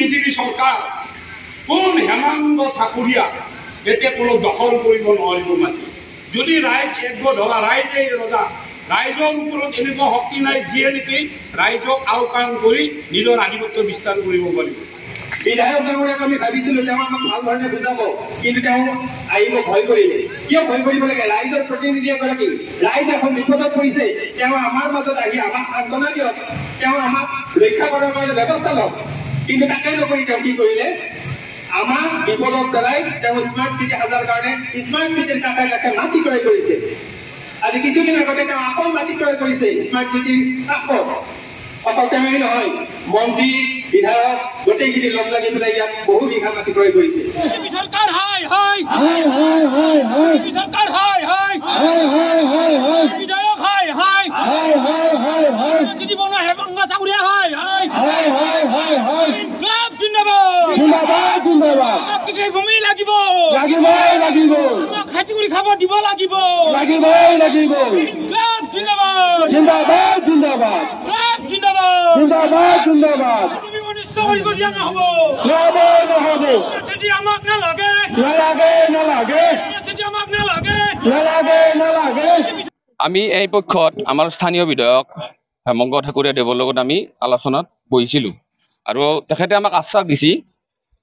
BJP চৰকাৰ কোন হেমন্ত ঠাকুৰীয়া এতিয়া কোনো দখল কৰিব নোৱাৰিব মাটি যদি ৰাইজ একগোট হোৱা ৰাইজেই ৰজা ৰাইজৰ ওপৰত এনেকুৱা শক্তি নাই যিয়ে নেকি ৰাইজক আওকাণ কৰি নিজৰ আধিপত্য বিস্তাৰ কৰিব পাৰিব বিধায়ক ডাঙৰীয়াক আমি ভাবিছিলোঁ তেওঁ আমাক ভাল ধৰণে বুজাব কিন্তু তেওঁ আহিব ভয় কৰিলে কিয় ভয় কৰিব লাগে ৰাইজৰ প্ৰতিনিধি এগৰাকী ৰাইজ এখন বিপদত পৰিছে তেওঁ আমাৰ মাজত আহি আমাক সান্তনা দিয়ক তেওঁ আমাক ৰক্ষা কৰাৰ কাৰণে ব্যৱস্থা লওক কিন্তু তাকে নকৰি তেওঁ কি কৰিলে আমাক বিপদত পেলাই তেওঁ স্মাৰ্ট চিটি সাজাৰ কাৰণে স্মাৰ্ট চিটিৰ কাষে কাষে মাটি ক্ৰয় কৰিছে আজি কিছুদিন আগতে তেওঁ আকৌ মাটি ক্ৰয় কৰিছে স্মাৰ্ট চিটিৰ কাষত অকল তেওঁই নহয় মন্ত্ৰী বিধায়ক গোটেইখিনি লগ লাগি পেলাই ইয়াত বহু বিঘা মাটি ক্ৰয় কৰিছে চৰকাৰ বিধায়ক চিঠি বনোৱা হেমন্ত চাকুৰীয়া ভূমি লাগিব খেতি কৰি খাব দিব লাগিব কৰিব দিয়া নহব আমাক নালাগে আমি এই পক্ষত আমাৰ স্থানীয় বিধায়ক হেমন্ত ঠাকুৰীয়া দেৱৰ লগত আমি আলোচনাত বহিছিলোঁ আৰু তেখেতে আমাক আশ্বাস দিছে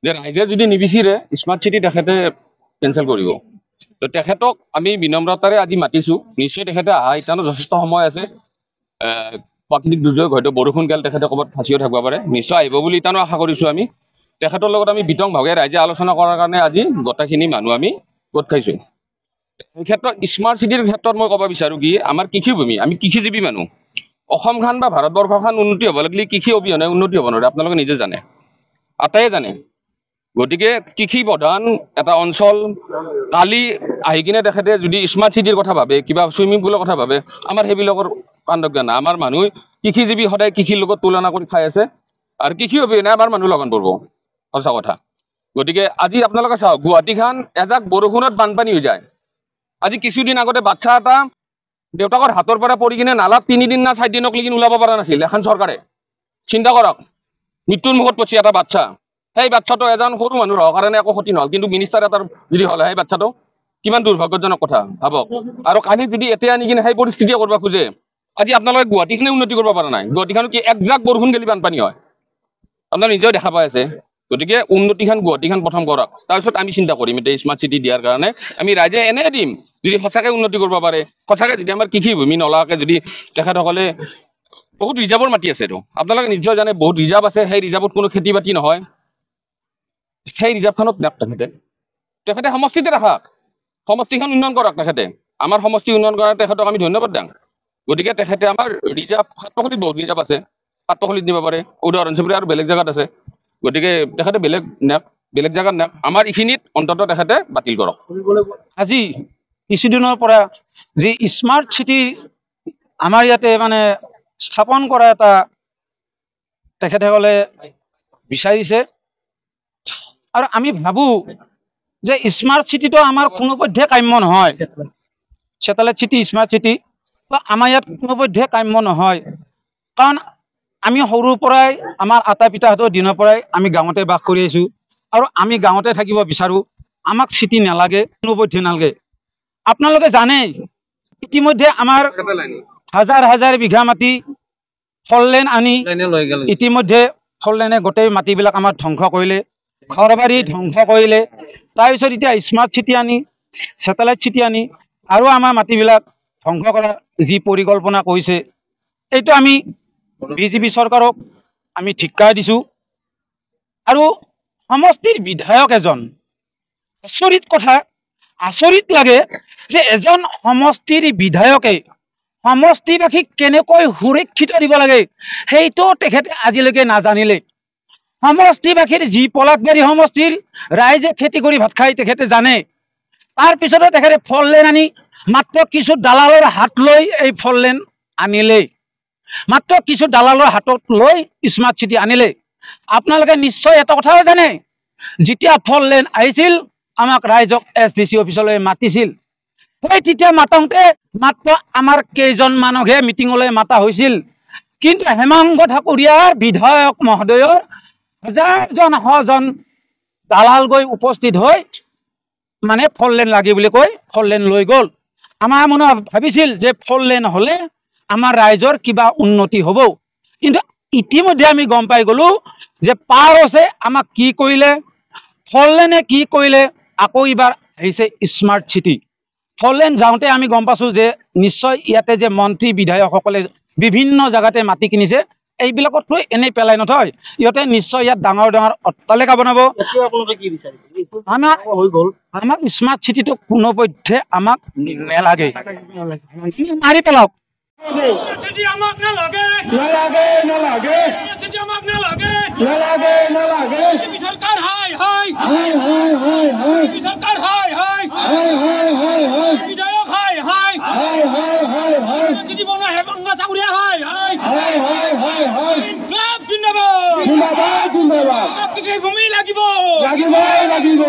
যে ৰাইজে যদি নিবিচাৰে স্মাৰ্ট চিটি তেখেতে কেঞ্চেল কৰিব তো তেখেতক আমি বিনম্ৰতাৰে আজি মাতিছোঁ নিশ্চয় তেখেতে অহা ইতানো যথেষ্ট সময় আছে প্ৰাকৃতিক দুৰ্যোগ হয়তো বৰষুণ কাল তেখেতে ক'ৰবাত ফাঁচিও থাকিব পাৰে নিশ্চয় আহিব বুলি ইতানো আশা কৰিছোঁ আমি তেখেতৰ লগত আমি বিতংভাৱে ৰাইজে আলোচনা কৰাৰ কাৰণে আজি গোটেইখিনি মানুহ আমি গোট খাইছোঁ এই ক্ষেত্ৰত স্মাৰ্ট চিটিৰ ক্ষেত্ৰত মই ক'ব বিচাৰোঁ কি আমাৰ কৃষিভূমি আমি কৃষিজীৱী মানুহ অসমখন বা ভাৰতবৰ্ষখন উন্নতি হ'ব লাগিলে কৃষি অবিহনে উন্নতি হ'ব নোৱাৰে আপোনালোকে নিজে জানে আটাইয়ে জানে গতিকে কৃষি প্ৰধান এটা অঞ্চল কালি আহি কিনে তেখেতে যদি স্মাৰ্ট চিটিৰ কথা ভাবে কিবা চুইমিং পুলৰ কথা ভাবে আমাৰ সেইবিলাকৰ কাণ্ডজ্ঞান নাই আমাৰ মানুহ কৃষিজীৱী সদায় কৃষিৰ লগত তুলনা কৰি খাই আছে আৰু কৃষি অবিহনে আমাৰ মানুহ লগন পৰিব সঁচা কথা গতিকে আজি আপোনালোকে চাওক গুৱাহাটীখন এজাক বৰষুণত বানপানী হৈ যায় আজি কিছুদিন আগতে বাচ্চা এটা দেউতাকৰ হাতৰ পৰা পৰি কিনে নালাত 3 দিন না 4 দিনক লেগি ওলাব পৰা নাছিল এখন চৰকাৰে চিন্তা কৰক মৃত্যুৰ মুখত পছি এটা বাচ্চা সেই বাচ্চাটো এজন সৰু মানুহ হোৱাৰ কাৰণে একো ক্ষতি নহ'ল কিন্তু মিনিষ্টাৰ এটাৰ যদি হ'ল সেই বাচ্চাটো কিমান দুৰ্ভাগ্যজনক কথা ভাবক আৰু কালি যদি এতিয়া আনি কিনে সেই পৰিস্থিতি কৰিব খোজে আজি আপোনালোকে গুৱাহাটীখনে উন্নতি কৰিব পৰা নাই গুৱাহাটীখন কি একজাক বৰষুণ গেলি বানপানী হয় আপোনালোকে নিজেও দেখা পাই আছে গতিকে উন্নতিখন গুৱাহাটীখন প্ৰথম কৰক তাৰপিছত আমি চিন্তা কৰিম এতিয়া স্মাৰ্ট চিটি দিয়াৰ কাৰণে আমি ৰাইজে এনে দিম যদি সঁচাকৈ উন্নতি কৰিব পাৰে সঁচাকৈ যদি আমাৰ কৃষিভূমি নলাকে যদি তেখেতসকলে বহুত ৰিজাৰ্ভৰ মাটি আছে তো আপোনালোকে নিশ্চয় জানে বহুত ৰিজাৰ্ভ আছে সেই ৰিজাৰ্ভত কোনো খেতি বাতি নহয় সেই ৰিজাৰ্ভখনত নাক তেখেতে সমষ্টিতে ৰাখক সমষ্টিখন উন্নয়ন কৰক তেখেতে আমাৰ সমষ্টি উন্নয়ন কৰাৰ তেখেতক আমি ধন্যবাদ দিওঁ গতিকে তেখেতে আমাৰ ৰিজাৰ্ভ সাতপখলিত বহুত ৰিজাৰ্ভ আছে সাতপখলিত দিব পাৰে উদাহৰণস্বৰূপে আৰু বেলেগ জেগাত আছে গতিকে তেখেতে বেলেগ জেগাত নাক আমাৰ এইখিনিত অন্ততঃ তেখেতে বাতিল কৰক আজি কিছুদিনৰ পৰা যি স্মাৰ্ট চিটি আমাৰ ইয়াতে মানে স্থাপন কৰা এটা তেখেতসকলে বিচাৰিছে আৰু আমি ভাবোঁ যে স্মাৰ্ট চিটিটো আমাৰ কোনোপধ্যে কাম্য নহয় চেটেলাইট চিটি স্মাৰ্ট চিটি আমাৰ ইয়াত কোনোপধ্যে কাম্য নহয় কাৰণ আমি সৰুৰ পৰাই আমাৰ আটা পিতাহঁতৰ দিনৰ পৰাই আমি গাঁৱতে বাস কৰি আহিছোঁ আৰু আমি গাঁৱতে থাকিব বিচাৰোঁ আমাক চিটি নালাগে কোনোপধ্যে নালাগে আপোনালোকে জানে ইতিমধ্যে আমাৰ হাজাৰ হাজাৰ বিঘা মাটি ফললেন আনি ইতিমধ্যে ফললেনে গোটেই মাটিবিলাক আমাৰ ধ্বংস কৰিলে ঘৰ বাৰী ধ্বংস কৰিলে তাৰপিছত এতিয়া স্মাৰ্ট চিটি আনি চেটেলাইট চিটি আনি আৰু আমাৰ মাটিবিলাক ধ্বংস কৰাৰ যি পৰিকল্পনা কৰিছে এইটো আমি বিজেপি চৰকাৰক আমি ধিক্কাৰ দিছোঁ আৰু সমষ্টিৰ বিধায়ক এজন আচৰিত লাগে যে এজন সমষ্টিৰ বিধায়কে সমষ্টিবাসীক কেনেকৈ সুৰক্ষিত দিব লাগে সেইটো তেখেতে আজিলৈকে নাজানিলে সমষ্টিবাসীৰ যি পলাশবাৰী সমষ্টিৰ ৰাইজে খেতি কৰি ভাত খাই তেখেতে জানে তাৰপিছতে তেখেতে ফললেন আনি মাত্ৰ কিছু দালালৰ হাত লৈ এই ফললেন আনিলে মাত্ৰ কিছু দালালৰ হাতত লৈ স্মাৰ্ট চিটি আনিলে আপোনালোকে নিশ্চয় এটা কথাও জানে যেতিয়া ফললেন আহিছিল আমাক ৰাইজক SDC অফিচলৈ মাতিছিল সেই তেতিয়া মাতংতে মাত্ৰ আমাৰ কেইজন মানুহে মিটিঙলৈ মাতা হৈছিল কিন্তু হেমন্ত ঠাকুৰীয়াৰ বিধায়ক মহোদয়ৰ হাজাৰজন শজন দালাল গৈ উপস্থিত হৈ মানে ফ'ৰ লেন লাগে বুলি কৈ ফ'ৰ লেন লৈ গ'ল। আমাৰ মনে ভাবিছিল যে ফ'ৰ লেন হ'লে আমাৰ ৰাইজৰ কিবা উন্নতি হ'ব, কিন্তু ইতিমধ্যে আমি গম পাই গ'লো যে পাৰ হৈছে আমাক কি কৰিলে, ফ'ৰ লেনে কি কৰিলে, আকৌ এইবাৰ আহিছে স্মাৰ্ট চিটি। ফ'ৰ লেন যাওঁতে আমি গম পাইছোঁ যে নিশ্চয় ইয়াতে যে মন্ত্ৰী বিধায়কসকলে বিভিন্ন জেগাতে মাটি কিনিছে, এইবিলাকততো এনেই পেলাই নথয়, ইহঁতে নিশ্চয় ইয়াত ডাঙৰ ডাঙৰ অট্টালিকা বনাব। আমাক স্মাৰ্ট চিটিটো কোনোপধ্যে আমাক নেলাগে, মাৰি পেলাওক। চিটি আমাক নালাগে, নালাগে নালাগে চিটি আমাক নালাগে, নালাগে নালাগে চৰকাৰ হাই হাই, হাই হাই হাই হাই চৰকাৰ হাই হাই, হাই হাই হাই হাই বিধায়ক হাই হাই, হাই হাই হাই হাই চিটি বনোৱা হেমন্ত চাকুৰীয়া হাই হাই, হাই হাই হাই হাই ক্লাব জিন্দাবাদ, জিন্দাবাদ জিন্দাবাদ ভূমি লাগিব, লাগিবই লাগিব।